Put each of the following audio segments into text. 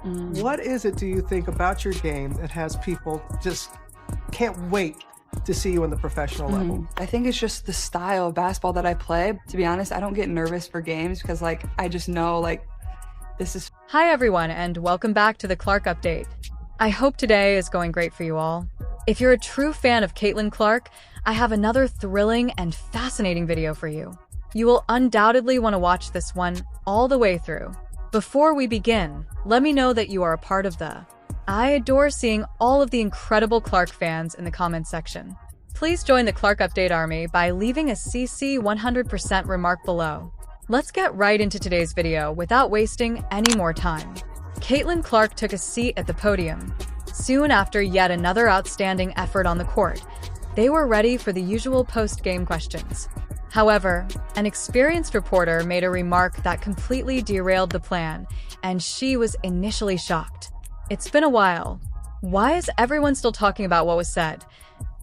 What is it, do you think, about your game that has people just can't wait to see you on the professional level? I think it's just the style of basketball that I play. To be honest, I don't get nervous for games because I just know this is... Hi everyone, and welcome back to the Clark Update. I hope today is going great for you all. If you're a true fan of Caitlin Clark, I have another thrilling and fascinating video for you. You will undoubtedly want to watch this one all the way through. Before we begin, let me know that you are a part of the I adore seeing all of the incredible Clark fans in the comments section. Please join the Clark Update Army by leaving a CC 100% remark below. Let's get right into today's video without wasting any more time. Caitlin Clark took a seat at the podium. Soon after yet another outstanding effort on the court, they were ready for the usual post-game questions. However, an experienced reporter made a remark that completely derailed the plan, and she was initially shocked. It's been a while. Why is everyone still talking about what was said?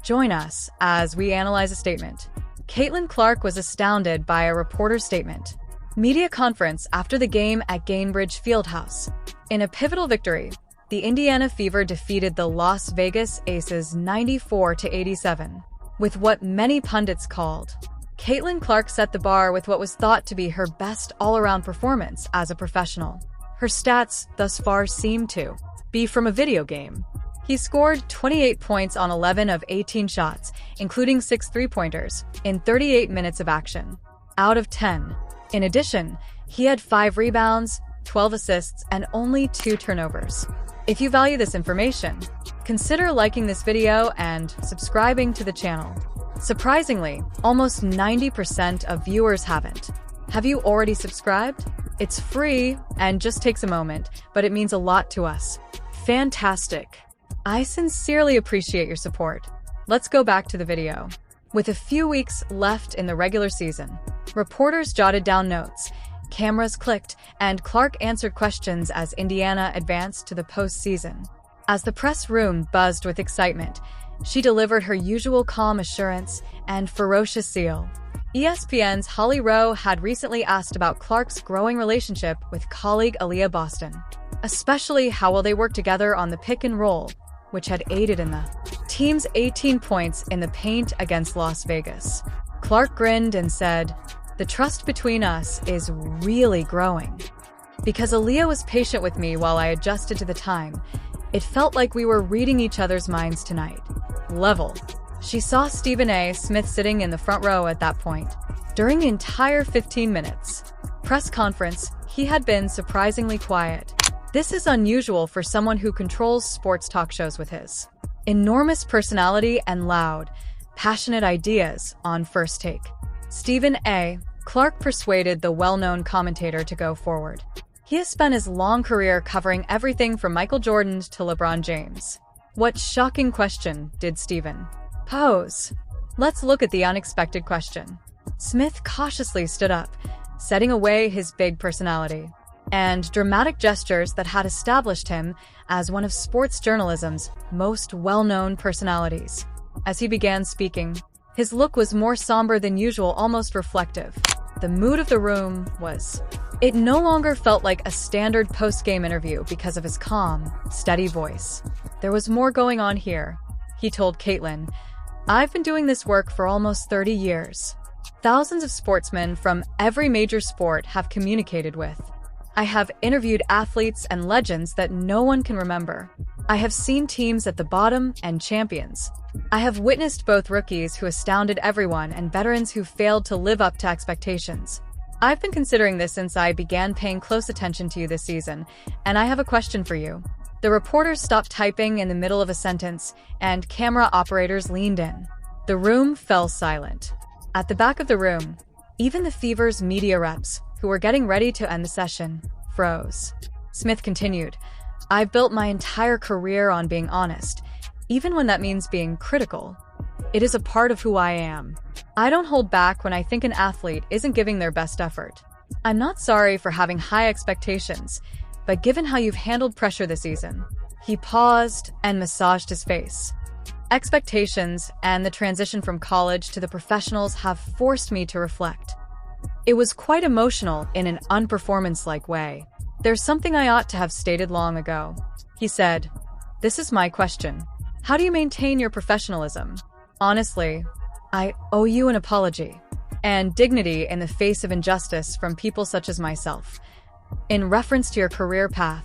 Join us as we analyze a statement. Caitlin Clark was astounded by a reporter's statement. Media conference after the game at Gainbridge Fieldhouse. In a pivotal victory, the Indiana Fever defeated the Las Vegas Aces 94-87, with what many pundits called Caitlin Clark set the bar with what was thought to be her best all-around performance as a professional. Her stats thus far seem to be from a video game. He scored 28 points on 11 of 18 shots, including 6 three-pointers, in 38 minutes of action, out of 10. In addition, he had 5 rebounds, 12 assists, and only 2 turnovers. If you value this information, consider liking this video and subscribing to the channel. Surprisingly, almost 90% of viewers haven't. Have you already subscribed? It's free and just takes a moment, but it means a lot to us. Fantastic. I sincerely appreciate your support. Let's go back to the video. With a few weeks left in the regular season, reporters jotted down notes, cameras clicked, and Clark answered questions as Indiana advanced to the postseason. As the press room buzzed with excitement, she delivered her usual calm assurance and ferocious zeal. ESPN's Holly Rowe had recently asked about Clark's growing relationship with colleague Aaliyah Boston, especially how well they worked together on the pick and roll, which had aided in the team's 18 points in the paint against Las Vegas. Clark grinned and said, "The trust between us is really growing. Because Aaliyah was patient with me while I adjusted to the time, it felt like we were reading each other's minds tonight." Level. She saw Stephen A. Smith sitting in the front row at that point. During the entire 15 minutes press conference, he had been surprisingly quiet. This is unusual for someone who controls sports talk shows with his enormous personality and loud, passionate ideas on First Take. Stephen A. Clark persuaded the well-known commentator to go forward. He has spent his long career covering everything from Michael Jordan to LeBron James. What shocking question did Stephen pose? Let's look at the unexpected question. Smith cautiously stood up, setting away his big personality and dramatic gestures that had established him as one of sports journalism's most well-known personalities. As he began speaking, his look was more somber than usual, almost reflective. The mood of the room was... It no longer felt like a standard post-game interview because of his calm, steady voice. There was more going on here, he told Caitlin. "I've been doing this work for almost 30 years. Thousands of sportsmen from every major sport have communicated with. I have interviewed athletes and legends that no one can remember. I have seen teams at the bottom and champions. I have witnessed both rookies who astounded everyone and veterans who failed to live up to expectations. I've been considering this since I began paying close attention to you this season, and I have a question for you." The reporters stopped typing in the middle of a sentence, and camera operators leaned in. The room fell silent. At the back of the room, even the Fever's media reps, who were getting ready to end the session, froze. Smith continued, "I've built my entire career on being honest, even when that means being critical. It is a part of who I am. I don't hold back when I think an athlete isn't giving their best effort. I'm not sorry for having high expectations, but given how you've handled pressure this season..." He paused and massaged his face. "Expectations and the transition from college to the professionals have forced me to reflect. It was quite emotional in an unperformance-like way. "There's something I ought to have stated long ago." He said, "This is my question. How do you maintain your professionalism? Honestly, I owe you an apology and dignity in the face of injustice from people such as myself. In reference to your career path,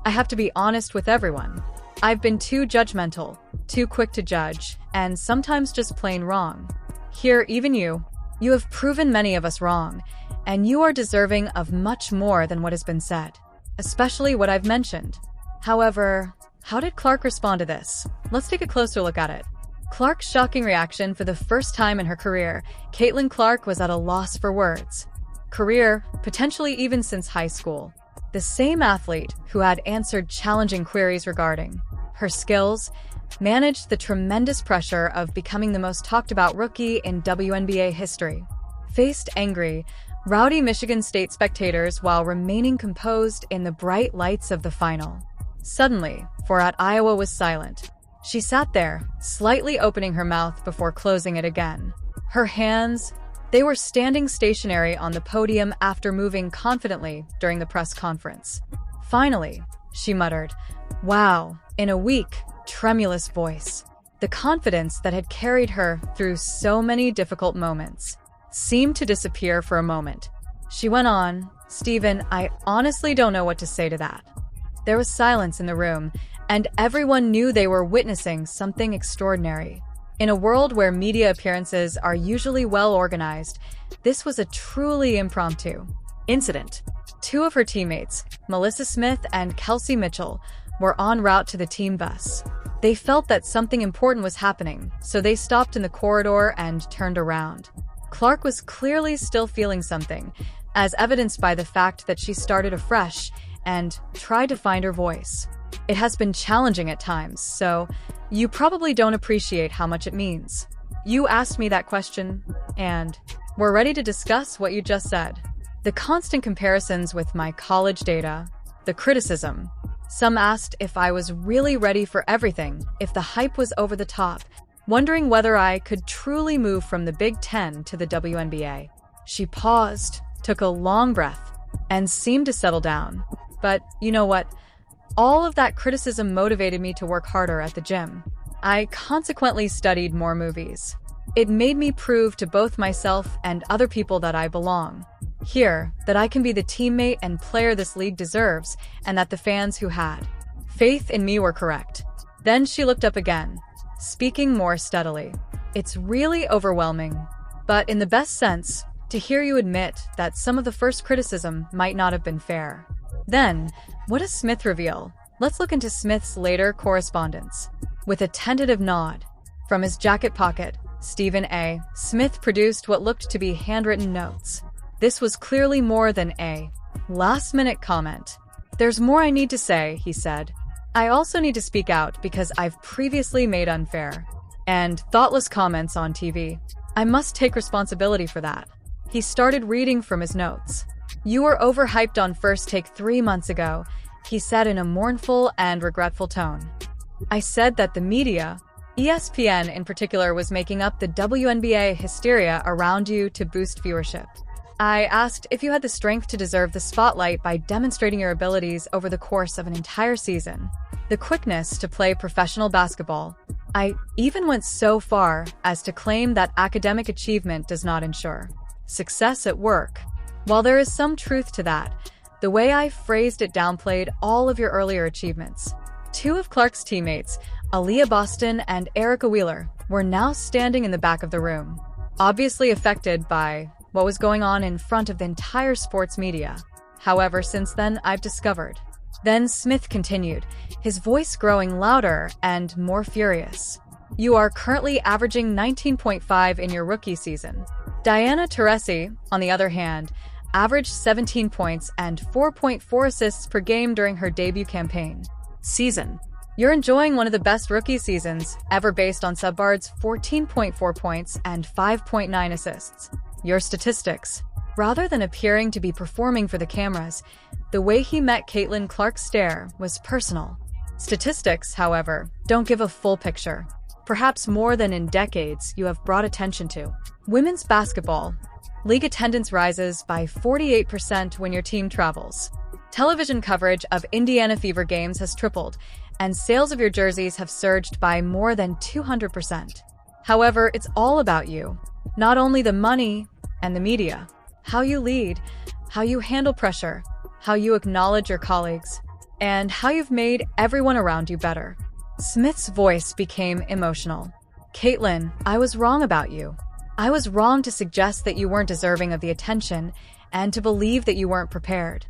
I have to be honest with everyone. I've been too judgmental, too quick to judge, and sometimes just plain wrong. Here, even you have proven many of us wrong, and you are deserving of much more than what has been said, especially what I've mentioned." However, how did Clark respond to this? Let's take a closer look at it. Clark's shocking reaction. For the first time in her career, Caitlin Clark was at a loss for words. Career, potentially even since high school. The same athlete who had answered challenging queries regarding her skills, managed the tremendous pressure of becoming the most talked about rookie in WNBA history, faced angry, rowdy Michigan State spectators while remaining composed in the bright lights of the final. Suddenly, for at Iowa was silent. She sat there, slightly opening her mouth before closing it again. Her hands, they were standing stationary on the podium after moving confidently during the press conference. Finally, she muttered, "Wow," in a weak, tremulous voice. The confidence that had carried her through so many difficult moments seemed to disappear for a moment. She went on, "Stephen, I honestly don't know what to say to that." There was silence in the room, and everyone knew they were witnessing something extraordinary. In a world where media appearances are usually well organized, this was a truly impromptu incident. Two of her teammates, Melissa Smith and Kelsey Mitchell, were en route to the team bus. They felt that something important was happening, so they stopped in the corridor and turned around. Clark was clearly still feeling something, as evidenced by the fact that she started afresh and tried to find her voice. It has been challenging at times, so you probably don't appreciate how much it means. You asked me that question, and we're ready to discuss what you just said. The constant comparisons with my college data, the criticism. Some asked if I was really ready for everything, if the hype was over the top, wondering whether I could truly move from the Big Ten to the WNBA. She paused, took a long breath, and seemed to settle down. But you know what? All of that criticism motivated me to work harder at the gym. I consequently studied more movies. It made me prove to both myself and other people that I belong here, that I can be the teammate and player this league deserves, and that the fans who had faith in me were correct. Then she looked up again, speaking more steadily. "It's really overwhelming, but in the best sense, to hear you admit that some of the first criticism might not have been fair." Then, what does Smith reveal? Let's look into Smith's later correspondence. With a tentative nod from his jacket pocket, Stephen A. Smith produced what looked to be handwritten notes. This was clearly more than a last-minute comment. "There's more I need to say," he said. "I also need to speak out because I've previously made unfair and thoughtless comments on TV. I must take responsibility for that." He started reading from his notes. "You were overhyped on First Take 3 months ago," he said in a mournful and regretful tone. "I said that the media, ESPN in particular, was making up the WNBA hysteria around you to boost viewership. I asked if you had the strength to deserve the spotlight by demonstrating your abilities over the course of an entire season, the quickness to play professional basketball. I even went so far as to claim that academic achievement does not ensure success at work. While there is some truth to that, the way I phrased it downplayed all of your earlier achievements." Two of Clark's teammates, Aaliyah Boston and Erica Wheeler, were now standing in the back of the room, obviously affected by what was going on in front of the entire sports media. "However, since then, I've discovered." Then Smith continued, his voice growing louder and more furious. "You are currently averaging 19.5 in your rookie season. Diana Taurasi, on the other hand, averaged 17 points and 4.4 assists per game during her debut campaign season. You're enjoying one of the best rookie seasons ever based on Subbard's 14.4 points and 5.9 assists. Your statistics." Rather than appearing to be performing for the cameras, the way he met Caitlin Clark's stare was personal. Statistics, however, don't give a full picture. Perhaps more than in decades you have brought attention to. Women's basketball. League attendance rises by 48% when your team travels. Television coverage of Indiana Fever games has tripled, and sales of your jerseys have surged by more than 200%. However, it's all about you. Not only the money and the media, how you lead, how you handle pressure, how you acknowledge your colleagues, and how you've made everyone around you better. Smith's voice became emotional. Caitlin, I was wrong about you. I was wrong to suggest that you weren't deserving of the attention and to believe that you weren't prepared.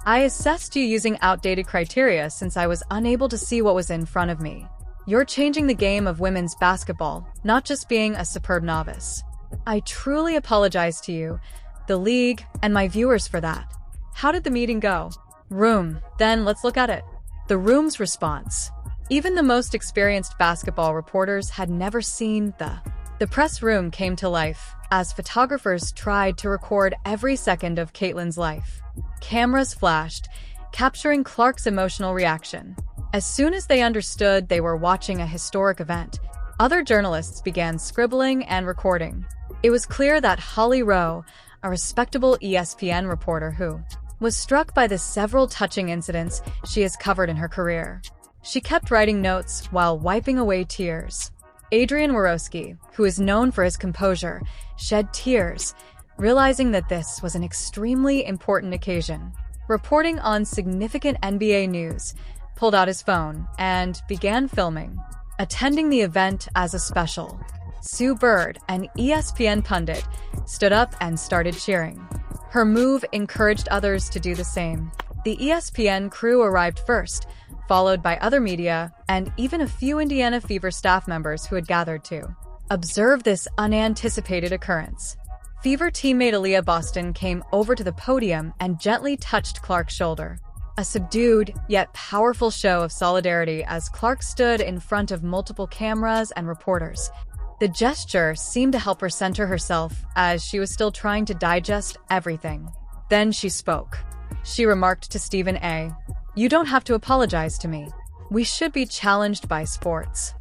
I assessed you using outdated criteria since I was unable to see what was in front of me. You're changing the game of women's basketball, not just being a superb novice. I truly apologize to you, the league, and my viewers for that. How did the meeting go? Room. Then let's look at it. The room's response. Even the most experienced basketball reporters had never seen the press room came to life as photographers tried to record every second of Caitlin's life. Cameras flashed, capturing Clark's emotional reaction. As soon as they understood they were watching a historic event, other journalists began scribbling and recording. It was clear that Holly Rowe, a respectable ESPN reporter who was struck by the several touching incidents she has covered in her career. She kept writing notes while wiping away tears. Adrian Wojnarowski, who is known for his composure, shed tears, realizing that this was an extremely important occasion. Reporting on significant NBA news, pulled out his phone and began filming. Attending the event as a special, Sue Bird, an ESPN pundit, stood up and started cheering. Her move encouraged others to do the same. The ESPN crew arrived first, followed by other media and even a few Indiana Fever staff members who had gathered to observe this unanticipated occurrence. Fever teammate Aaliyah Boston came over to the podium and gently touched Clark's shoulder. A subdued, yet powerful show of solidarity as Clark stood in front of multiple cameras and reporters. The gesture seemed to help her center herself as she was still trying to digest everything. Then she spoke. She remarked to Stephen A., "You don't have to apologize to me. We should be challenged by sports."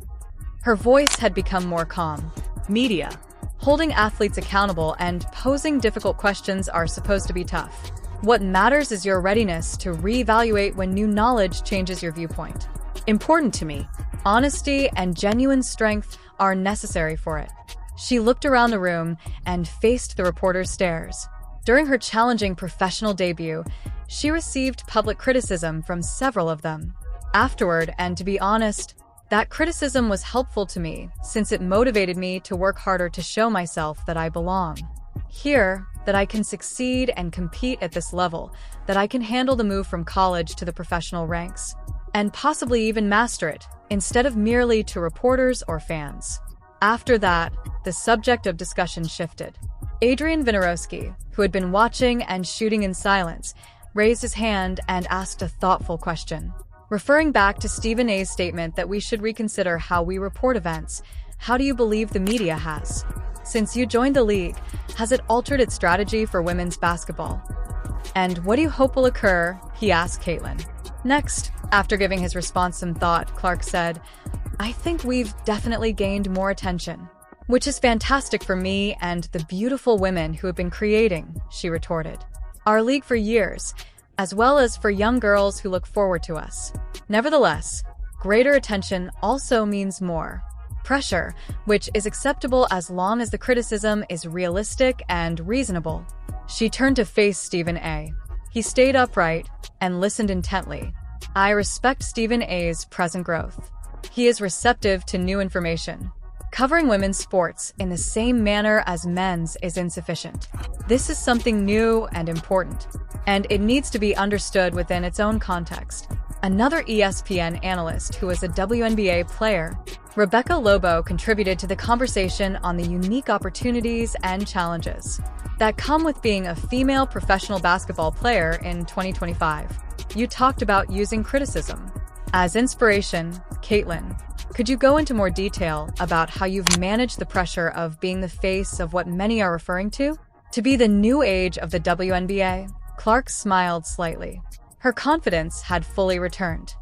Her voice had become more calm. Media. Holding athletes accountable and posing difficult questions are supposed to be tough. What matters is your readiness to reevaluate when new knowledge changes your viewpoint. Important to me. Honesty and genuine strength are necessary for it. She looked around the room and faced the reporter's stares. During her challenging professional debut, she received public criticism from several of them. Afterward, and to be honest, that criticism was helpful to me since it motivated me to work harder to show myself that I belong. Here, that I can succeed and compete at this level, that I can handle the move from college to the professional ranks, and possibly even master it, instead of merely to reporters or fans. After that, the subject of discussion shifted. Adrian Wojnarowski, who had been watching and shooting in silence, raised his hand and asked a thoughtful question. Referring back to Stephen A.'s statement that we should reconsider how we report events, how do you believe the media has? Since you joined the league, has it altered its strategy for women's basketball? And what do you hope will occur? He asked Caitlin. Next, after giving his response some thought, Clark said, "I think we've definitely gained more attention, which is fantastic for me and the beautiful women who have been creating," she retorted, "our league for years, as well as for young girls who look forward to us. Nevertheless, greater attention also means more pressure, which is acceptable as long as the criticism is realistic and reasonable." She turned to face Stephen A. He stayed upright and listened intently. "I respect Stephen A.'s present growth. He is receptive to new information. Covering women's sports in the same manner as men's is insufficient. This is something new and important, and it needs to be understood within its own context." Another ESPN analyst who was a WNBA player, Rebecca Lobo, contributed to the conversation on the unique opportunities and challenges that come with being a female professional basketball player in 2025. "You talked about using criticism as inspiration. Caitlin, could you go into more detail about how you've managed the pressure of being the face of what many are referring to be the new age of the WNBA? Clark smiled slightly. Her confidence had fully returned.